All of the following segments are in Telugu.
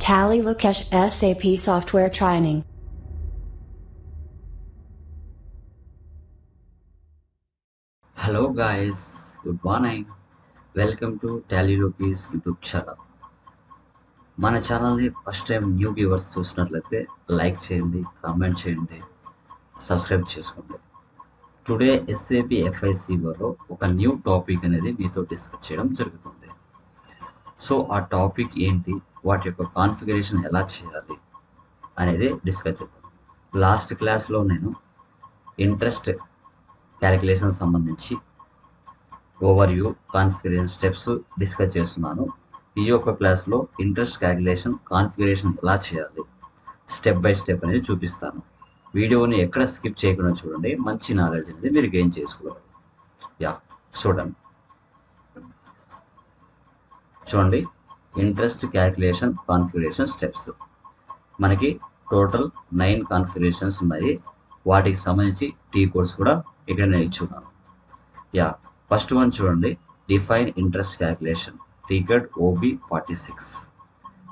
Tally Lukesh SAP Software Training. Hello guys, good morning. Welcome to Tally Loki's YouTube channel. మన ఛానల్ని ఫస్ట్ టైం న్యూ వ్యూవర్స్ చూసినట్లయితే లైక్ చేయండి, కామెంట్ చేయండి, సబ్స్క్రైబ్ చేసుకోండి. టుడే ఎస్ఏపి ఎఫ్ఐసిఓలో ఒక న్యూ టాపిక్ అనేది మీతో డిస్కస్ చేయడం జరుగుతుంది. సో ఆ టాపిక్ ఏంటి, వాటి యొక్క కాన్ఫిగరేషన్ ఎలా చేయాలి అనేది డిస్కస్ చేద్దాం. లాస్ట్ క్లాస్లో నేను ఇంట్రెస్ట్ క్యాలిక్యులేషన్ సంబంధించి ఓవర్వ్యూ, కాన్ఫిగరేషన్ స్టెప్స్ డిస్కస్ చేస్తున్నాను. ఈ యొక్క క్లాస్లో ఇంట్రెస్ట్ క్యాలిక్యులేషన్ కాన్ఫిగరేషన్ ఎలా చేయాలి స్టెప్ బై స్టెప్ అనేది చూపిస్తాను. వీడియోని ఎక్కడ స్కిప్ చేయకుండా చూడండి, మంచి నాలెడ్జ్ అనేది మీరు గెయిన్ చేసుకోవాలి. చూడండి ఇంట్రెస్ట్ క్యాలిక్యులేషన్ కాన్ఫిగరేషన్ స్టెప్స్. మనకి టోటల్ 9 కాన్ఫిగరేషన్స్ ఉన్నాయి. వాటికి సంబంధించి టీ కోడ్స్ కూడా ఇక్కడ నేను ఇచ్చున్నాను. ఫస్ట్ వన్ చూడండి, define interest calculation, T code OB 46.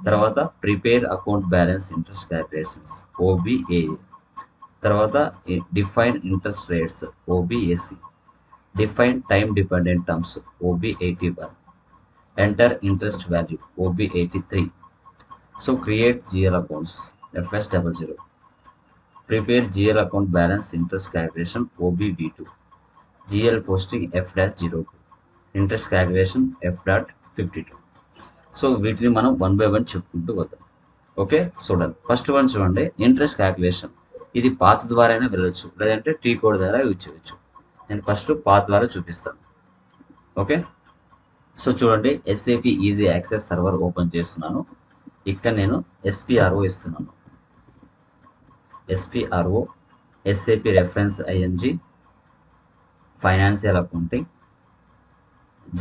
తర్వాత prepare account balance interest calculations OBAA. తర్వాత define interest rates OBAC. Define time dependent terms ఓబి81. Enter interest value OB83. So create GL accounts FS00. Prepare GL account balance interest calculation OBB2. GL posting F-02. Interest calculation F.52. So వీటిని మనం 1 by 1 చెప్పుకుంటూ వద్దాం. ఓకే, చూడండి ఫస్ట్ వన్ చూడండి, ఇంట్రెస్ట్ క్యాలిక్యులేషన్. ఇది పాత్ ద్వారా అయినా వెళ్ళొచ్చు, లేదంటే టీ కోడ్ ద్వారా యూజ్ చేయవచ్చు. నేను ఫస్ట్ పాత్ ద్వారా చూపిస్తాను. ఓకే, సో చూడండి SAP easy access server open చేస్తున్నాను. ఇక్కడ నేను SPRO ఇస్తున్నాను. SPRO SAP reference ING, financial accounting,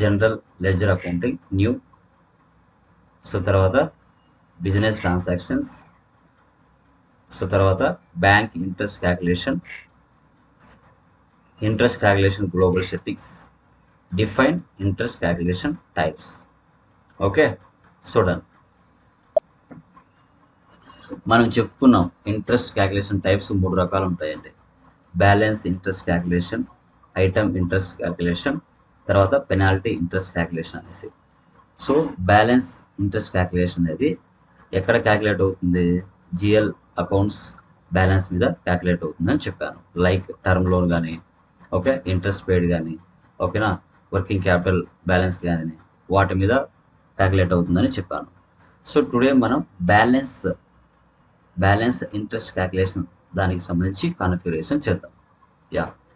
general ledger accounting new. So తర్వాత బిజినెస్ ట్రాన్సాక్షన్స్. సో తర్వాత bank interest calculation, interest calculation global settings, define interest calculation types. Okay, చూడండి మనం చెప్పుకున్నాం ఇంట్రెస్ట్ క్యాలిక్యులేషన్ టైప్స్ 3 రకాలు ఉంటాయండి. Balance interest calculation, item interest calculation, తర్వాత పెనాల్టీ ఇంట్రెస్ట్ క్యాలిక్యులేషన్ అనేసి. సో బ్యాలెన్స్ ఇంట్రెస్ట్ క్యాలిక్యులేషన్ అనేది ఎక్కడ క్యాలిక్యులేట్ అవుతుంది, GL అకౌంట్స్ బ్యాలెన్స్ మీద క్యాలిక్యులేట్ అవుతుందని చెప్పాను. లైక్ టర్మ్ లోన్ కానీ, ఓకే, ఇంట్రెస్ట్ పేడ్ కానీ, ఓకేనా, వర్కింగ్ క్యాపిటల్ బ్యాలెన్స్ కానీ వాటి మీద క్యాలిక్యులేట్ అవుతుందని చెప్పాను. సో టుడే మనం బ్యాలెన్స్ ఇంట్రెస్ట్ క్యాలిక్యులేషన్ దానికి సంబంధించి కాన్ఫిగరేషన్ చేద్దాం.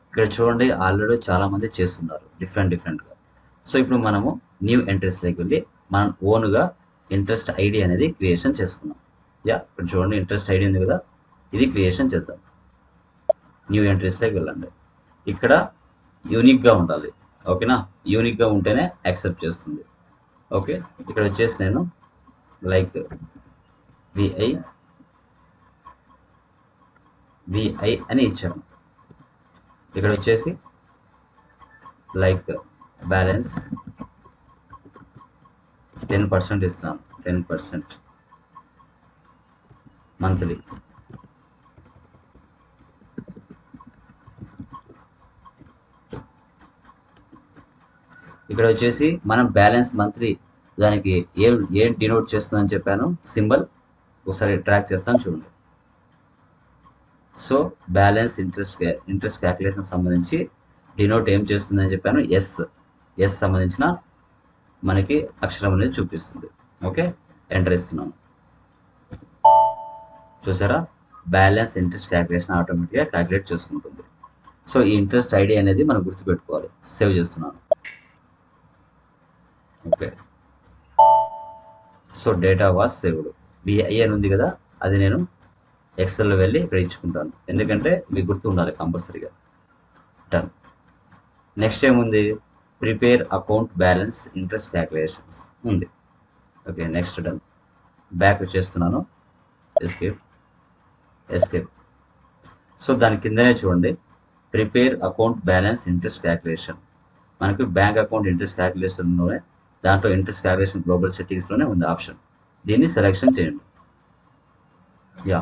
ఇక్కడ చూడండి ఆల్రెడీ చాలామంది చేస్తున్నారు డిఫరెంట్గా. సో ఇప్పుడు మనము న్యూ ఎంట్రీస్లోకి వెళ్ళి మనం ఓన్గా ఇంట్రెస్ట్ ఐడి అనేది క్రియేషన్ చేసుకున్నాం. ఇక్కడ చూడండి ఇంట్రెస్ట్ ఐడి ఉంది కదా, ఇది క్రియేషన్ చేద్దాం. న్యూ ఎంట్రీస్లోకి వెళ్ళండి. ఇక్కడ యూనిక్గా ఉండాలి, ఓకేనా, యూనిక్గా ఉంటేనే యాక్సెప్ట్ చేస్తుంది. ఓకే, ఇక్కడ వచ్చేసి నేను లైక్ విఐ అని ఇచ్చాను. ఇక్కడ వచ్చేసి లైక్ బ్యాలెన్స్ 10% ఇస్తాను, 10% మంత్లీ. ఇక్కడ వచ్చేసి మనం బ్యాలెన్స్ మంత్లీ దానికి ఏం డినోట్ చేస్తుందని చెప్పాను, సింబల్ ఒకసారి ట్రాక్ చేస్తాను చూడండి. సో బ్యాలెన్స్ ఇంట్రెస్ట్ క్యాలిక్యులేషన్ సంబంధించి డినోట్ ఏం చేస్తుందని చెప్పాను, ఎస్ సంబంధించిన మనకి అక్షరం అనేది చూపిస్తుంది. ఓకే, ఎంటర్ ఇస్తున్నాను. చూసారా, బ్యాలెన్స్ ఇంట్రెస్ట్ క్యాలిక్యులేషన్ ఆటోమేటిక్గా క్యాలిక్యులేట్ చేసుకుంటుంది. సో ఈ ఇంట్రెస్ట్ ఐడి అనేది మనం గుర్తుపెట్టుకోవాలి. సేవ్ చేస్తున్నాను. Okay, so data was saved. VI అని ఉంది కదా, అది నేను ఎక్సెల్లో వెళ్ళి ఇక్కడ ఇచ్చుకుంటాను, ఎందుకంటే మీకు గుర్తు ఉండాలి కంపల్సరీగా. డన్. నెక్స్ట్ ఏముంది, prepare account balance interest calculations ఉంది. Okay, next done. బ్యాక్ వచ్చేస్తున్నాను, ఎస్కేప్. సో దాని కిందనే చూడండి prepare account balance interest calculation. మనకి బ్యాంక్ అకౌంట్ ఇంట్రెస్ట్ క్యాలిక్యులేషన్లోనే దాంట్లో ఇంట్రెస్ట్ క్యాలిక్యులేషన్ గ్లోబల్ సెట్టింగ్స్లోనే ఉంది ఆప్షన్. దీన్ని సెలెక్షన్ చేయండి. యా,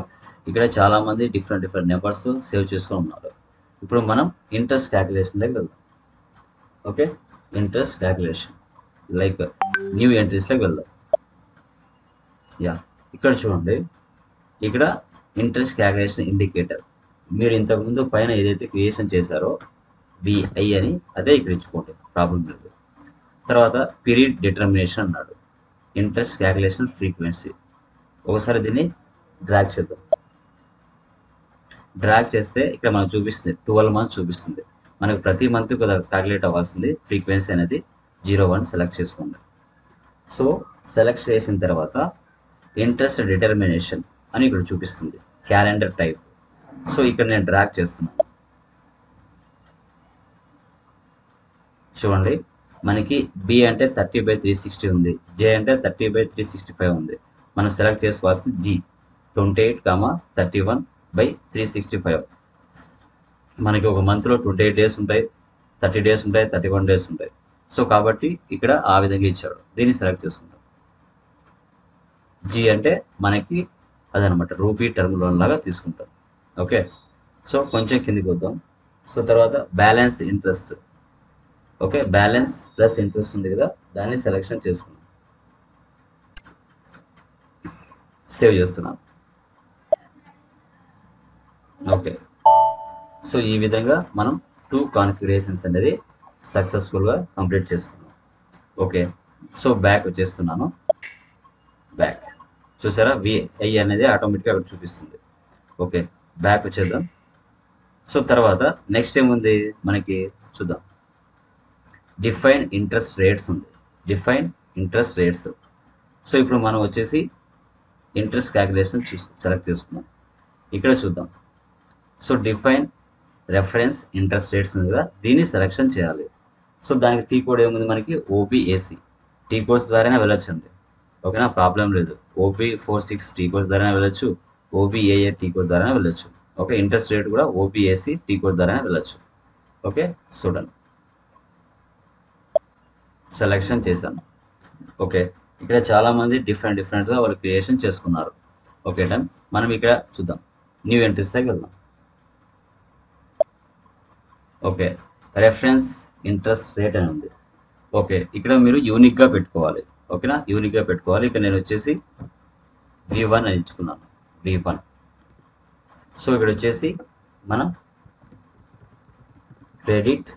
ఇక్కడ చాలామంది డిఫరెంట్ నెంబర్స్ సేవ్ చేసుకొని ఉన్నారు. ఇప్పుడు మనం ఇంట్రెస్ట్ క్యాలిక్యులేషన్లోకి వెళ్దాం. Okay, interest calculation like new ఎంట్రీస్లోకి వెళ్దాం. యా, ఇక్కడ చూడండి, ఇక్కడ ఇంట్రెస్ట్ క్యాలిక్యులేషన్ ఇండికేటర్ మీరు ఇంతకుముందు పైన ఏదైతే క్రియేషన్ చేశారో విఐ అని అదే ఇక్కడ ఇచ్చుకోండి, ప్రాబ్లం లేదు. తర్వాత పీరియడ్ డిటర్మినేషన్ అన్నాడు, ఇంట్రెస్ట్ క్యాలిక్యులేషన్ ఫ్రీక్వెన్సీ. ఒకసారి దీన్ని డ్రాగ్ చేద్దాం. డ్రాగ్ చేస్తే ఇక్కడ మనకు చూపిస్తుంది 12 మంత్స్ చూపిస్తుంది. మనకు ప్రతి మంత్ కదా క్యాలిక్యులేట్ అవ్వాల్సింది. ఫ్రీక్వెన్సీ అనేది 01 సెలెక్ట్ చేసుకోండి. సో సెలెక్ట్ చేసిన తర్వాత ఇంట్రెస్ట్ డిటర్మినేషన్ అని ఇక్కడ చూపిస్తుంది, క్యాలెండర్ టైప్. సో ఇక్కడ నేను డ్రాగ్ చేస్తున్నాను. చూడండి, మనకి బి అంటే 30/360 ఉంది, జే అంటే 30/365 ఉంది. మనం సెలెక్ట్ చేసుకోవాల్సింది జీ 28,31/365. మనకి ఒక మంత్లో 28 డేస్ ఉంటాయి, 30 డేస్ ఉంటాయి, 31 డేస్ ఉంటాయి. సో కాబట్టి ఇక్కడ ఆ విధంగా ఇచ్చాడు, దీన్ని సెలెక్ట్ చేసుకుంటాం. జీ అంటే మనకి అదనమాట రూపీ టర్మ్ లోన్ లాగా తీసుకుంటాం. ఓకే, సో కొంచెం కిందికి వద్దాం. సో తర్వాత balance interest. Okay, balance plus interest ఉంది కదా, దాన్ని సెలెక్షన్ చేసుకున్నాం. సేవ్ చేస్తున్నాం. ఓకే, సో ఈ విధంగా మనం 2 కాన్ఫిగరేషన్స్ అనేది సక్సెస్ఫుల్గా కంప్లీట్ చేసుకున్నాం. ఓకే, సో బ్యాక్ వచ్చేస్తున్నాను. బ్యాక్ చూసారా, విఐ అనేది ఆటోమేటిక్గా అక్కడ చూపిస్తుంది. ఓకే, బ్యాక్ వచ్చేద్దాం. సో తర్వాత నెక్స్ట్ ఏముంది మనకి చూద్దాం. డిఫైన్ ఇంట్రెస్ట్ రేట్స్ ఉంది, డిఫైన్ ఇంట్రెస్ట్ రేట్స్. సో ఇప్పుడు మనం వచ్చేసి ఇంట్రెస్ట్ క్యాలిక్యులేషన్ సెలెక్ట్ చేసుకున్నాం. ఇక్కడ చూద్దాం. So define reference interest rates ఉంది కదా, దీన్ని సెలెక్షన్ చేయాలి. సో దానికి టీ కోడ్ ఏముంది మనకి, ఓబీఏసి. టీ కోడ్స్ ద్వారానే వెళ్ళొచ్చండి. ఓకేనా, ప్రాబ్లం లేదు. OB46 టీ కోడ్స్ ద్వారానే వెళ్ళొచ్చు, OBAA టీ కోడ్ ద్వారానే వెళ్ళొచ్చు. ఓకే, ఇంట్రెస్ట్ రేట్ కూడా OBAC టీ కోడ్ ద్వారానే వెళ్ళొచ్చు. ఓకే, చూడండి, సెలెక్షన్ చేశాను. ఓకే, ఇక్కడ చాలామంది డిఫరెంట్గా వాళ్ళు క్రియేషన్ చేసుకున్నారు. Okay done. మనం ఇక్కడ చూద్దాం, న్యూ ఎంట్రీస్లోకి వెళ్దాం. ఓకే, రెఫరెన్స్ ఇంట్రెస్ట్ రేట్ అని ఉంది. ఓకే, ఇక్కడ మీరు యూనిక్గా పెట్టుకోవాలి. ఓకేనా, యూనిక్గా పెట్టుకోవాలి. ఇక్కడ నేను వచ్చేసి V1 అని ఇచ్చుకున్నాను, V1. సో ఇక్కడ వచ్చేసి మనం credit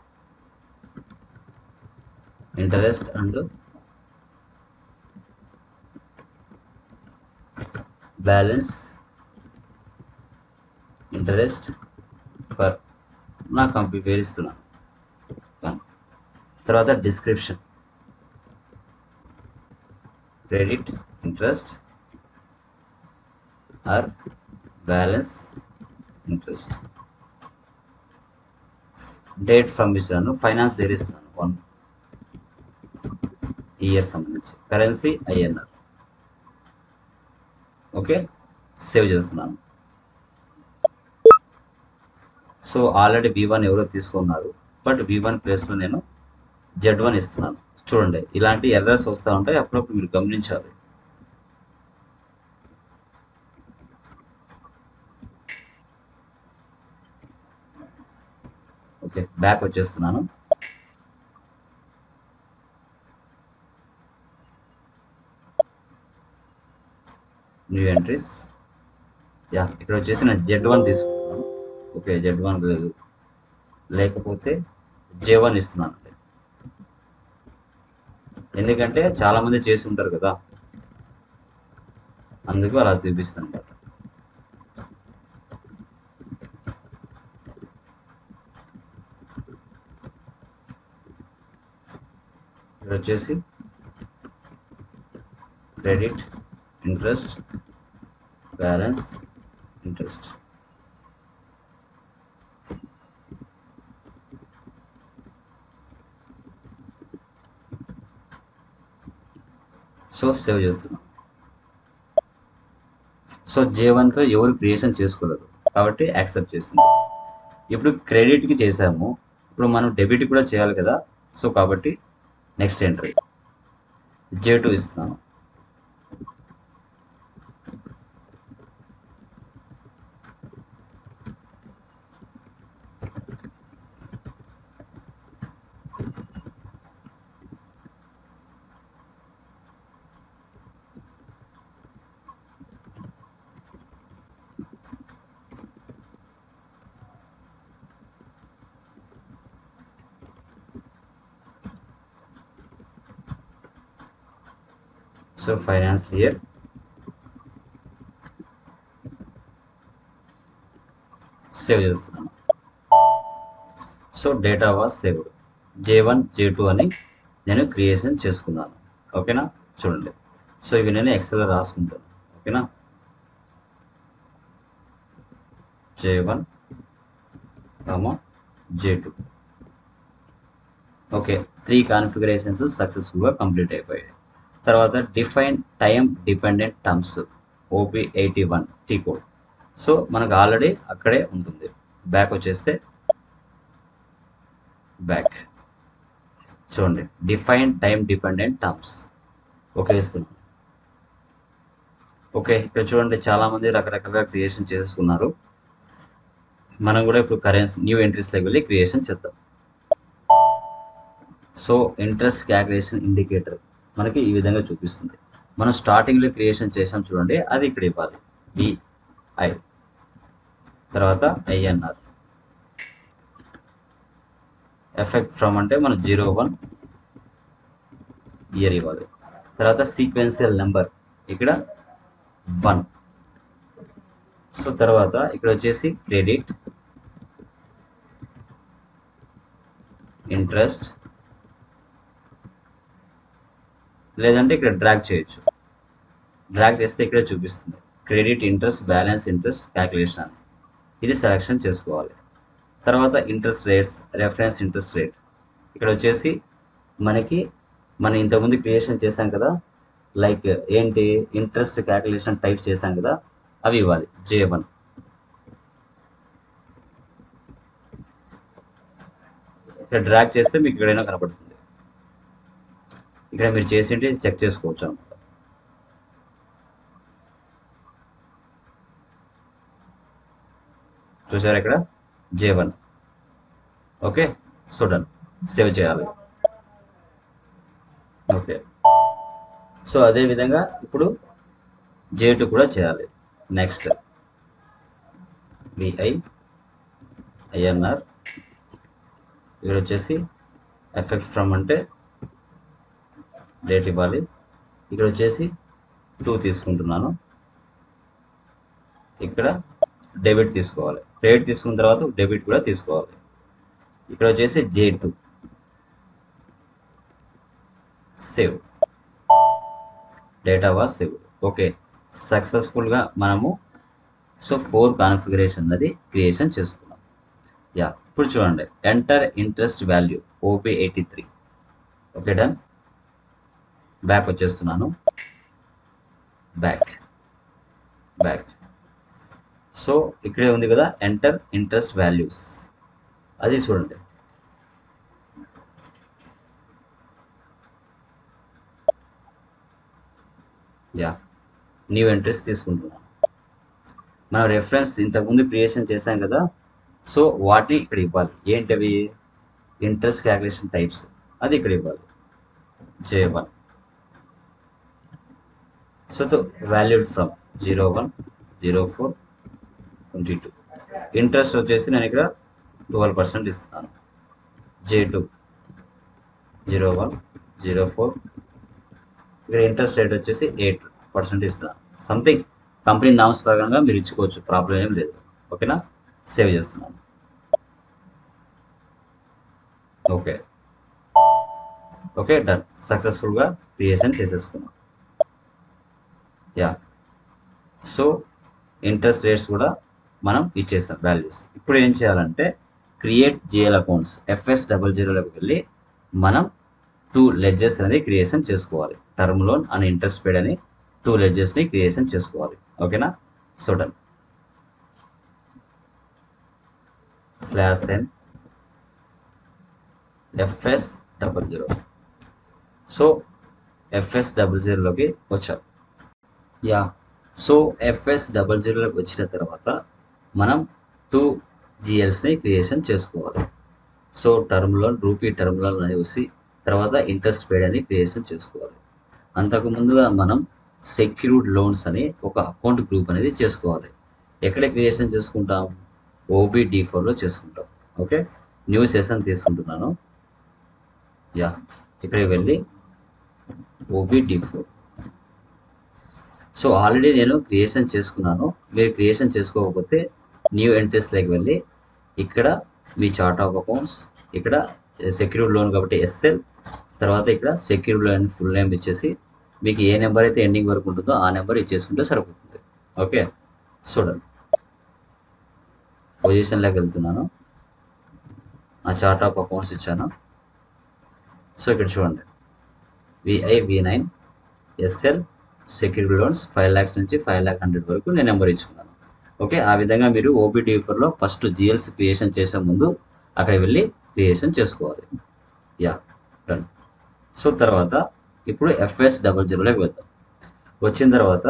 interest and balance interest for నా కంపెనీ పేరు ఇస్తున్నాను. తర్వాత description credit interest are balance interest. Date from ఇచ్చాను, ఫైనాన్స్ డేట్ ఇస్తున్నాను 1 ఇయర్ సంబంధించి. Currency INR. ఓకే, సేవ్ చేస్తున్నాను. సో ఆల్రెడీ V1 ఎవరో తీసుకున్నారు, బట్ V1 ప్లేస్లో నేను Z1 ఇస్తున్నాను. చూడండి, ఇలాంటి ఎర్రర్స్ వస్తూ ఉంటాయి, అప్పుడప్పుడు మీరు గమనించాలి. ఓకే, బ్యాక్ వచ్చేస్తున్నాను. New entries. యా, ఇక్కడ వచ్చేసి నేను Z1 తీసుకుంటున్నాను. ఓకే, Z1 లేదు, లేకపోతే J1 ఇస్తున్నాను. ఎందుకంటే చాలామంది చేసి ఉంటారు కదా, అందుకు అలా చూపిస్తాను అనమాట. ఇక్కడ వచ్చేసి credit interest balance interest. So save చేస్తున్నాం. సో J1తో ఎవరు క్రియేషన్ చేసుకోలేదు కాబట్టి యాక్సెప్ట్ చేసింది. ఇప్పుడు క్రెడిట్కి చేసాము, ఇప్పుడు మనం డెబిట్ కూడా చేయాలి కదా. సో కాబట్టి నెక్స్ట్ ఎంట్రీ J2 ఇస్తున్నాను. సో ఫైనాన్షియల్ ఇయర్ సేవ్ చేస్తున్నాను. So data was saved, J1 J2 అని నేను క్రియేషన్ చేసుకున్నాను. ఓకేనా, చూడండి. సో ఇవి నేను ఎక్సెల్ రాసుకుంటాను. ఓకేనా, J1, J2. ఓకే, 3 కాన్ఫిగరేషన్స్ సక్సెస్ఫుల్గా కంప్లీట్ అయిపోయాయి. తర్వాత define time dependent terms OP81 T code. So మనకు ఆల్రెడీ అక్కడే ఉంటుంది. బ్యాక్ వచ్చేస్తే బ్యాక్ చూడండి, define time dependent terms. Okay ఇస్తున్నాను. ఓకే, ఇక్కడ చూడండి చాలామంది రకరకాలుగా క్రియేషన్ చేసుకున్నారు. మనం కూడా ఇప్పుడు కరెన్సీ న్యూ ఎంట్రీస్లోకి వెళ్ళి క్రియేషన్ చేద్దాం. సో ఇంట్రెస్ట్ క్యాల్కులేషన్ ఇండికేటర్ మనకి ఈ విధంగా చూపిస్తుంది. మనం స్టార్టింగ్లో క్రియేషన్ చేసాం చూడండి, అది ఇక్కడ ఇవ్వాలి. VI తర్వాత INR. ఎఫెక్ట్ ఫ్రమ్ అంటే మనం 01 ఇయర్ ఇవ్వాలి. తర్వాత సీక్వెన్షియల్ నెంబర్ ఇక్కడ 1. సో తర్వాత ఇక్కడ వచ్చేసి క్రెడిట్, ఇంట్రెస్ట్, లేదంటే ఇక్కడ డ్రాగ్ చేయొచ్చు. డ్రాగ్ చేస్తే ఇక్కడ చూపిస్తుంది credit, interest, balance interest calculation అని. ఇది సెలెక్షన్ చేసుకోవాలి. తర్వాత interest rates, reference interest rate ఇక్కడ వచ్చేసి మనం ఇంతకుముందు క్రియేషన్ చేశాం కదా, లైక్ ఏంటి ఇంట్రెస్ట్ క్యాల్కులేషన్ టైప్స్ చేశాం కదా, అవి ఇవ్వాలి. J1. ఇక్కడ డ్రాగ్ చేస్తే మీకు ఎక్కడైనా కనపడుతుంది. ఇక్కడ మీరు చేసింటే చెక్ చేసుకోవచ్చు అనమాట. చూసారా ఇక్కడ J1. Okay, so done. Save చేయాలి. ఓకే, సో అదేవిధంగా ఇప్పుడు J2 కూడా చేయాలి. Next VI INR. ఇక్కడ వచ్చేసి ఎఫెక్ట్ ఫ్రమ్ అంటే డేట్ ఇవ్వాలి. ఇక్కడ వచ్చేసి 2 తీసుకుంటున్నాను. ఇక్కడ డెబిట్ తీసుకోవాలి. క్రెడిట్ తీసుకున్న తర్వాత డెబిట్ కూడా తీసుకోవాలి. ఇక్కడ వచ్చేసి J2 save, data was saved. Okay, సక్సెస్ఫుల్గా మనము 4 కాన్ఫిగరేషన్ అది క్రియేషన్ చేసుకున్నాం. యా, ఇప్పుడు చూడండి enter interest value OP83. Okay done. Back వచ్చేస్తున్నాను. బ్యాక్ సో ఇక్కడే ఉంది కదా ఎంటర్ ఇంట్రెస్ట్ వాల్యూస్, అది చూడండి. యా, న్యూ ఎంట్రీస్ తీసుకుంటున్నాను. మనం రెఫరెన్స్ ఇంతకుముందు క్రియేషన్ చేశాం కదా, సో వాటిని ఇక్కడ ఇవ్వాలి. ఏంటవి ఇంట్రెస్ట్ క్యాల్కులేషన్ టైప్స్, అది ఇక్కడ ఇవ్వాలి. J1. So valued from 01 04 22. Interest వచ్చేసి నేను ఇక్కడ 12% ఇస్తున్నాను. J2 01 04. ఇక్కడ ఇంట్రెస్ట్ రేట్ వచ్చేసి 8% ఇస్తున్నాను. సంథింగ్ కంపెనీ నామ్స్ ప్రకారంగా మీరు ఇచ్చుకోవచ్చు, ప్రాబ్లం ఏం లేదు. ఓకేనా, సేవ్ చేస్తున్నాను. Okay done. సక్సెస్ఫుల్గా క్రియేషన్ చేసేసుకున్నాం. యా, సో ఇంట్రెస్ట్ రేట్స్ కూడా మనం ఇచ్చేసాం వాల్యూస్. ఇప్పుడు ఏం చేయాలంటే క్రియేట్ GL అకౌంట్స్ FS00లోకి వెళ్ళి మనం 2 లెడ్జెస్ అనేది క్రియేషన్ చేసుకోవాలి. టర్మ్ లోన్ అని ఇంట్రెస్ట్ పేడ్ అని 2 లెడ్జెస్ని క్రియేషన్ చేసుకోవాలి. ఓకేనా, so done. /n FS00. So FS00లోకి వచ్చాం. యా, సో FS00లోకి వచ్చిన తర్వాత మనం 2 GLస్ని క్రియేషన్ చేసుకోవాలి. So term loan, rupee term loan అని వచ్చి తర్వాత ఇంట్రెస్ట్ పేడ్ అని క్రియేషన్ చేసుకోవాలి. అంతకు ముందుగా మనం సెక్యూర్డ్ లోన్స్ అని ఒక అకౌంట్ గ్రూప్ అనేది చేసుకోవాలి. ఎక్కడ క్రియేషన్ చేసుకుంటాం? OBD4లో చేసుకుంటాం. ఓకే, న్యూ సెషన్ తీసుకుంటున్నాను. యా, ఇక్కడికి వెళ్ళి OBD4 సో ఆల్రెడీ నేను క్రియేషన్ చేసుకున్నాను. మీరు క్రియేషన్ చేసుకోకపోతే న్యూ ఎంట్రీస్లోకి వెళ్ళి ఇక్కడ మీ చార్ట్ ఆఫ్ అకౌంట్స్, ఇక్కడ సెక్యూర్డ్ లోన్ కాబట్టి ఎస్ఎల్, తర్వాత ఇక్కడ సెక్యూర్డ్ లోన్ ఫుల్ నేమ్ ఇచ్చేసి మీకు ఏ నెంబర్ అయితే ఎండింగ్ వరకు ఉంటుందో ఆ నెంబర్ ఇచ్చేసుకుంటే సరిపోతుంది. ఓకే, చూడండి పొజిషన్లోకి వెళ్తున్నాను. నా చార్ట్ ఆఫ్ అకౌంట్స్ ఇచ్చాను. సో ఇక్కడ చూడండి VI V9 SL security loans 5 lakhs నుంచి 5,100,000 వరకు నేను నెంబర్ ఇచ్చుకున్నాను. ఓకే, ఆ విధంగా మీరు OBDFRలో ఫస్ట్ జిఎల్స్ క్రియేషన్ చేసే ముందు అక్కడ వెళ్ళి క్రియేషన్ చేసుకోవాలి. Yeah done. సో తర్వాత ఇప్పుడు FS00లోకి వెళ్దాం. వచ్చిన తర్వాత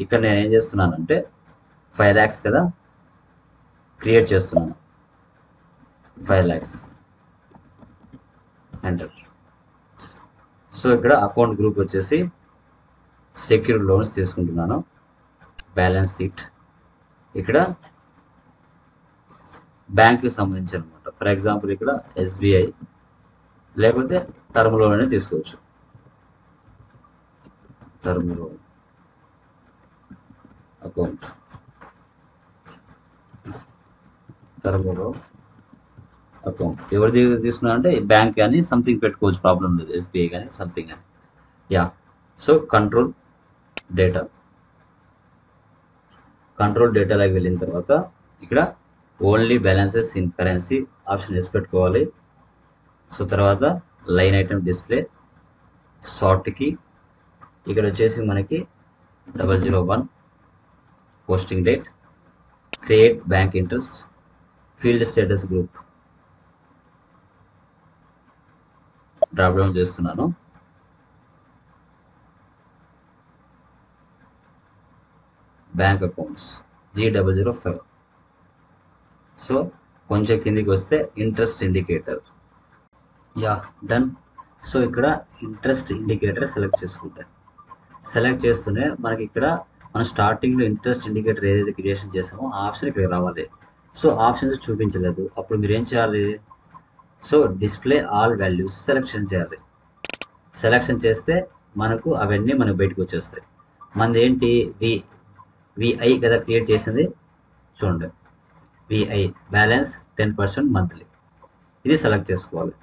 ఇక్కడ నేను ఏం చేస్తున్నానంటే 5 lakhs కదా క్రియేట్ చేస్తున్నాను. 5 lakhs ఎంటర్. సో ఇక్కడ అకౌంట్ గ్రూప్ వచ్చేసి సెక్యూర్ లోన్స్ తీసుకుంటున్నాను. బ్యాలెన్స్ షీట్ ఇక్కడ బ్యాంక్కి సంబంధించి అనమాట. ఫర్ ఎగ్జాంపుల్ ఇక్కడ SBI లేకపోతే టర్మ్ లోన్ అనేది తీసుకోవచ్చు. Term loan account, term loan account ఎవరి దగ్గర తీసుకున్నా అంటే బ్యాంక్ కానీ సంథింగ్ పెట్టుకోవచ్చు, ప్రాబ్లం లేదు. SBI కానీ సంథింగ్ అని. యా, సో కంట్రోల్ డేటాలోకి వెళ్ళిన తర్వాత ఇక్కడ only balances in currency option వేసి పెట్టుకోవాలి. సో తర్వాత లైన్ ఐటమ్ డిస్ప్లే షార్ట్కి ఇక్కడ వచ్చేసి మనకి 001 posting date, create bank interest, field status group drop down చేస్తున్నాను. Bank accounts G005. సో కొంచెం కిందికి వస్తే interest indicator. Yeah done. So ఇక్కడ ఇంట్రెస్ట్ ఇండికేటర్ సెలెక్ట్ చేస్తూనే మనకి ఇక్కడ మనం స్టార్టింగ్లో ఇంట్రెస్ట్ ఇండికేటర్ ఏదైతే క్రియేషన్ చేసామో ఆ ఆప్షన్ ఇక్కడ రావాలి. సో ఆప్షన్స్ చూపించలేదు, అప్పుడు మీరు ఏం చేయాలి? So display all values selection చేయాలి. సెలెక్షన్ చేస్తే మనకు అవన్నీ మనకు బయటకు వచ్చేస్తాయి. మనది ఏంటి విఐ కదా క్రియేట్ చేసింది. చూడండి విఐ బ్యాలెన్స్ 10% మంత్లీ, ఇది సెలెక్ట్ చేసుకోవాలి.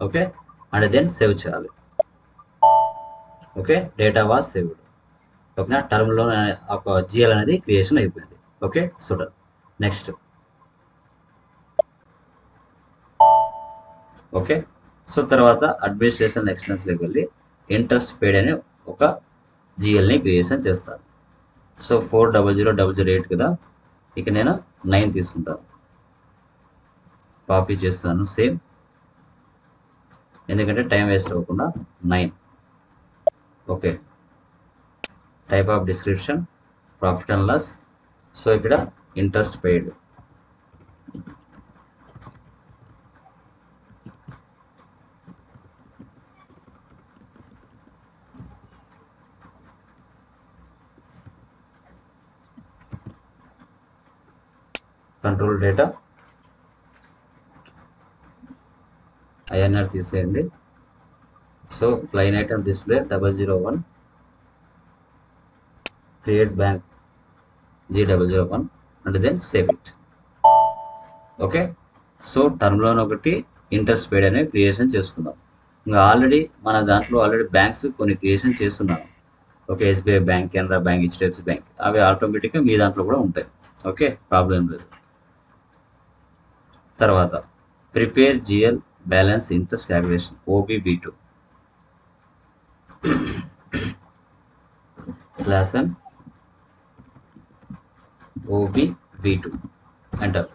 ఓకే, అండ్ దెన్ సేవ్ చేయాలి. Okay, data was saved. ఓకేనా, టర్మ్లో ఒక జిఎల్ అనేది క్రియేషన్ అయిపోయింది. ఓకే, చూడండి నెక్స్ట్. ఓకే, సో తర్వాత అడ్మినిస్ట్రేషన్ ఎక్స్పెన్స్లోకి వెళ్ళి ఇంట్రెస్ట్ పేడ్ అనే ఒక జిఎల్ని క్రియేషన్ చేస్తాను. సో 400,008 కదా, ఇక నేను 9 తీసుకుంటాను. కాపీ చేస్తాను సేమ్, ఎందుకంటే టైం వేస్ట్ అవ్వకుండా 9. Okay, type of description profit and loss. So ఇక్కడ interest paid. Control data INR తీసేయండి. So line item display 001 create bank G001 and then save it. Okay, so term loan ఒకటి ఇంట్రెస్ట్ పేడ్ అనేది క్రియేషన్ చేసుకున్నాం. ఇంకా ఆల్రెడీ మన దాంట్లో బ్యాంక్స్ కొన్ని క్రియేషన్ చేస్తున్నాం. Okay, SBI bank, Canara bank, HDFC bank, అవి ఆటోమేటిక్గా మీ దాంట్లో కూడా ఉంటాయి. ఓకే, ప్రాబ్లం లేదు. తర్వాత prepare GL balance interest calculation OBB2 /n OBB2 enter.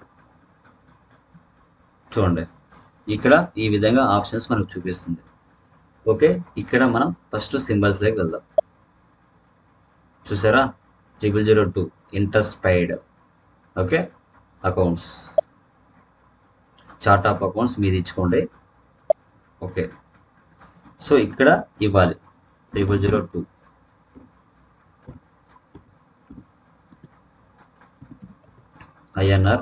చూడండి ఇక్కడ ఈ విధంగా ఆప్షన్స్ మనకు చూపిస్తుంది. ఓకే, ఇక్కడ మనం ఫస్ట్ సింబల్స్లోకి వెళ్దాం. చూసారా 0002 interest paid. Okay, accounts chart of accounts మీది ఇచ్చుకోండి. ఓకే, సో ఇక్కడ ఇవ్వాలి 0002 INR.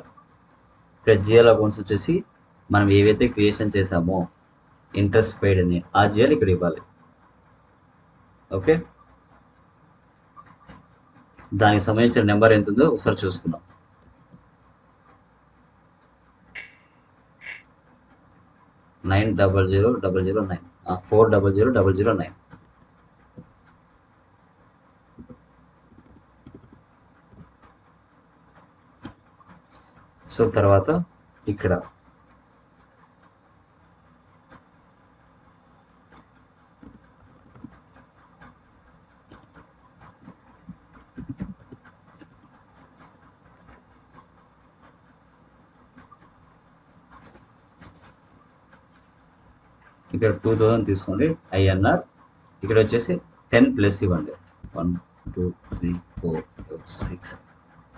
ఇక్కడ జిఎల్ అకౌంట్స్ వచ్చేసి మనం ఏవైతే క్రియేషన్ చేసామో ఇంట్రెస్ట్ పెయిడ్ అని ఆ జిఎల్ ఇక్కడ ఇవ్వాలి. ఓకే, దానికి సంబంధించిన నెంబర్ ఎంత ఉందో ఒకసారి చూసుకుందాం. 900009 400009. సో తర్వాత ఇక్కడ ఇక్కడ 2000 తీసుకోండి ఐఎన్ఆర్. ఇక్కడ వచ్చేసి 10 ప్లస్ ఇవ్వండి. 1 2 3 4 5 6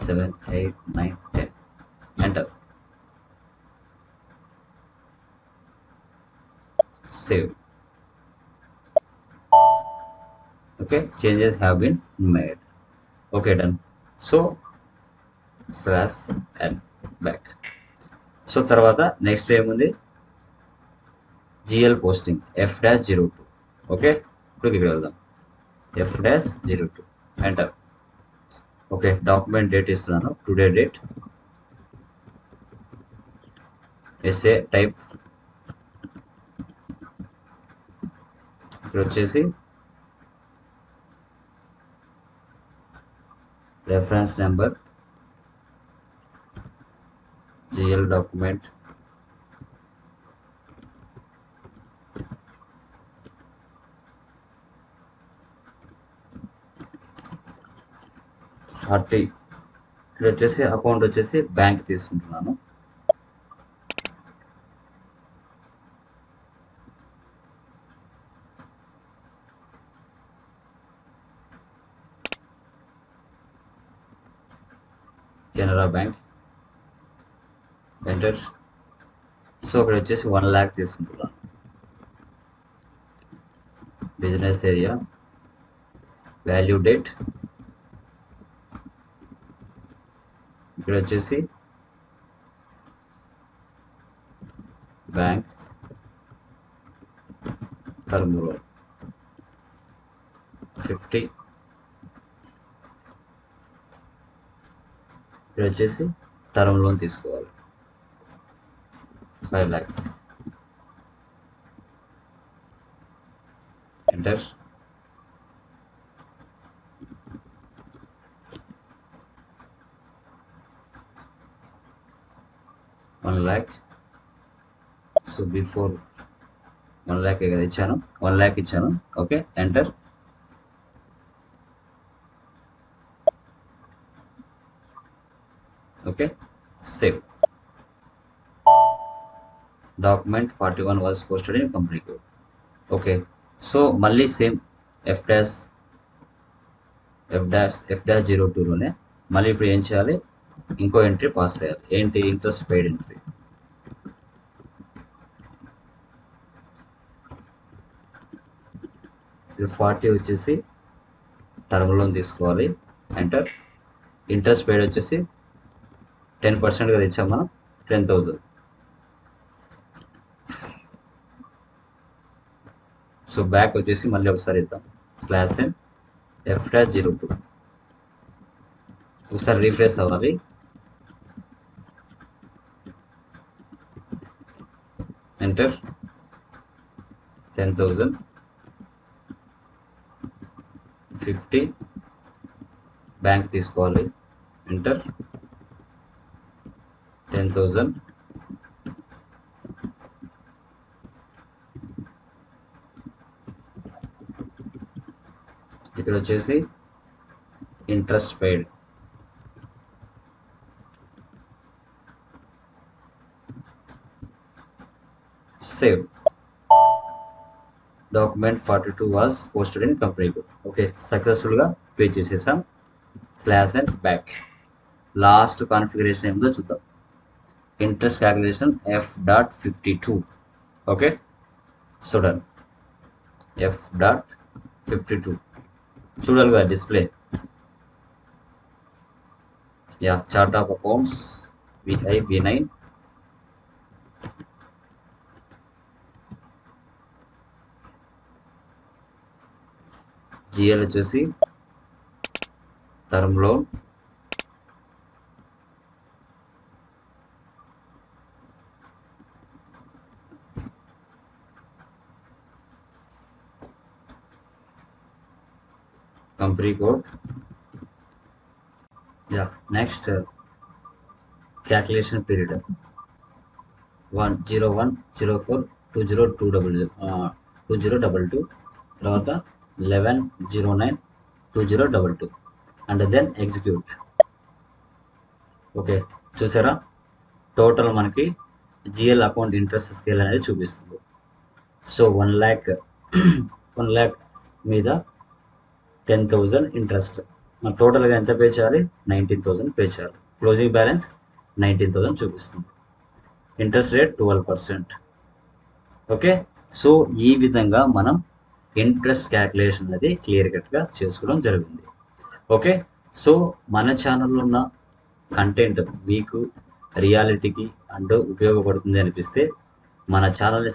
7 8 9 10. Enter. Save. Okay, changes have been made. Okay, done. So slash and back. So తర్వాత నెక్స్ట్ ఏముంది, జిఎల్ పోస్టింగ్ F-02. ఓకే, ఇప్పుడు ఇక్కడ వెళ్దాం. F-02 enter. Okay, document date ఇస్తున్నాను, టుడే డేట్. SA type. ఇక్కడ వచ్చేసి రెఫరెన్స్ నెంబర్, జిఎల్ డాక్యుమెంట్, ఇక్కడ వచ్చేసి అకౌంట్ వచ్చేసి బ్యాంక్ తీసుకుంటున్నాను. కెనరా బ్యాంక్. ఎంటర్. సో ఇక్కడ వచ్చేసి 1 lakh తీసుకుంటున్నాను. బిజినెస్ ఏరియా, వాల్యూ డేట్, ఇక్కడ వచ్చేసి బ్యాంక్, టర్మ్ లోన్ 50. ఇక్కడ వచ్చేసి టర్మ్ లోన్ తీసుకోవాలి 5 lakhs. Enter. $1 lakh. So before 1 lakh కదా ఇచ్చాను, 1 lakh ఇచ్చాను. Okay, enter. Okay, save. Document 41 was posted in company code. Okay, so మళ్ళీ సేమ్ F-02లోనే మళ్ళీ ఇప్పుడు ఏం చేయాలి, ఇంకో ఎంట్రీ పాస్ చేయాలి. ఏంటి, ఇంట్రెస్ట్ పెయిడ్ ఎంట్రీ. ఇప్పుడు 40 వచ్చేసి టర్మ్ లోన్ తీసుకోవాలి. ఎంటర్. ఇంట్రెస్ట్ పెయిడ్ వచ్చేసి 10% కదా ఇచ్చాం మనం, 10,000. సో బ్యాక్ వచ్చేసి మళ్ళీ ఒకసారి ఇద్దాం, /n F-02. ఒకసారి రీఫ్రెష్ అవ్వాలి. ఎంటర్. 10,000 50 బ్యాంక్ తీసుకోవాలి. ఎంటర్. 10,000 ఇక్కడ వచ్చేసి interest paid. Save. Document 42 was posted in company code. Okay, సక్సెస్ఫుల్గా పే చేసేసాం. /n back. లాస్ట్ కాన్ఫిగరేషన్ ఏమిటో చూద్దాం. Interest calculation F.52. Okay, so done. F.52 చూడాలి కదా display. Yeah, chart of accounts VI B9. GL వచ్చేసి term loan, company code. Next calculation period 101042022 తర్వాత 11092022 అండ్ దెన్ ఎగ్జిక్యూట్. ఓకే, చూసారా టోటల్ మనకి జిఎల్ అకౌంట్ ఇంట్రెస్ట్ స్కేల్ అనేది చూపిస్తుంది. సో 1 lakh మీద 10,000 ఇంట్రెస్ట్, మన టోటల్గా ఎంత పే చేయాలి? 19,000 పే చేయాలి. క్లోజింగ్ బ్యాలెన్స్ 19,000 చూపిస్తుంది. Interest rate 12%. ఓకే, సో ఈ విధంగా మనం ఇంట్రెస్ట్ క్యాల్కులేషన్ అనేది క్లియర్ కట్గా చేసుకోవడం జరిగింది. ఓకే, సో మన ఛానల్లో ఉన్న కంటెంట్ మీకు రియాలిటీకి అండ్ ఉపయోగపడుతుంది అనిపిస్తే మన ఛానల్ని